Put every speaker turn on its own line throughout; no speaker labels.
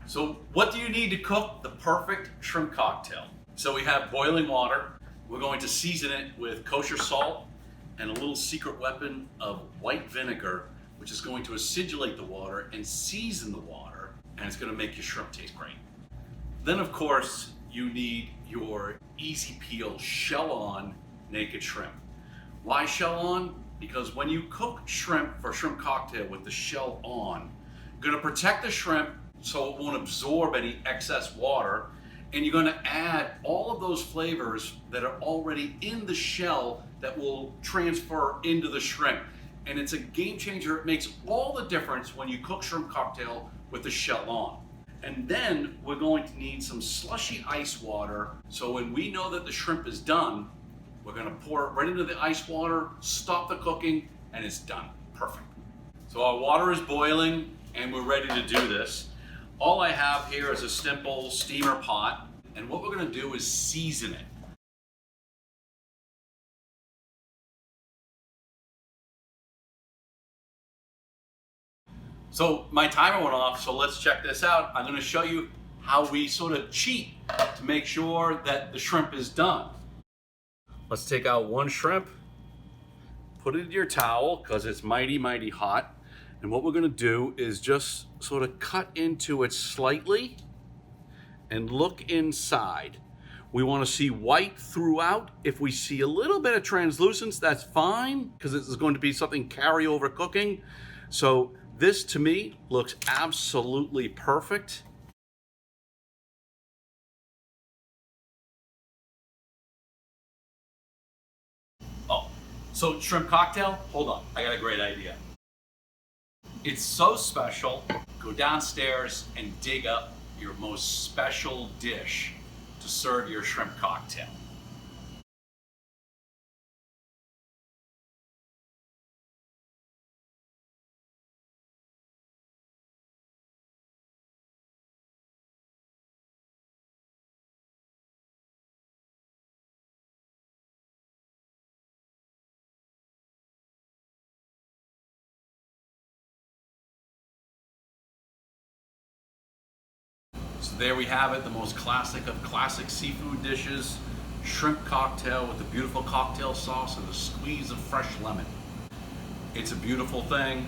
So what do you need to cook the perfect shrimp cocktail? So we have boiling water. We're going to season it with kosher salt and a little secret weapon of white vinegar, which is going to acidulate the water and season the water, and it's going to make your shrimp taste great. Then of course, you need your easy peel, shell on naked shrimp. Why shell on? Because when you cook shrimp for shrimp cocktail with the shell on, you're going to protect the shrimp so it won't absorb any excess water, and you're going to add all of those flavors that are already in the shell that will transfer into the shrimp. And it's a game changer. It makes all the difference when you cook shrimp cocktail with the shell on. And then we're going to need some slushy ice water, so when we know that the shrimp is done, we're going to pour it right into the ice water, stop the cooking, and it's done. Perfect. So our water is boiling and we're ready to do this. All I have here is a simple steamer pot, and what we're going to do is season it. So my timer went off, so let's check this out. I'm going to show you how we sort of cheat to make sure that the shrimp is done. Let's take out one shrimp, put it in your towel because it's mighty, mighty hot. And what we're going to do is just sort of cut into it slightly and look inside. We want to see white throughout. If we see a little bit of translucence, that's fine, because this is going to be something carryover cooking. So this to me looks absolutely perfect. Oh, so shrimp cocktail? Hold on, I got a great idea. It's so special. Go downstairs and dig up your most special dish to serve your shrimp cocktail. So there we have it, the most classic of classic seafood dishes, shrimp cocktail with a beautiful cocktail sauce and a squeeze of fresh lemon. It's a beautiful thing.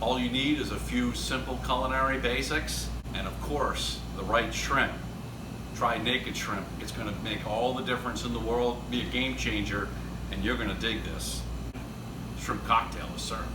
All you need is a few simple culinary basics and of course, the right shrimp. Try naked shrimp. It's gonna make all the difference in the world, be a game changer, and you're gonna dig this. Shrimp cocktail is served.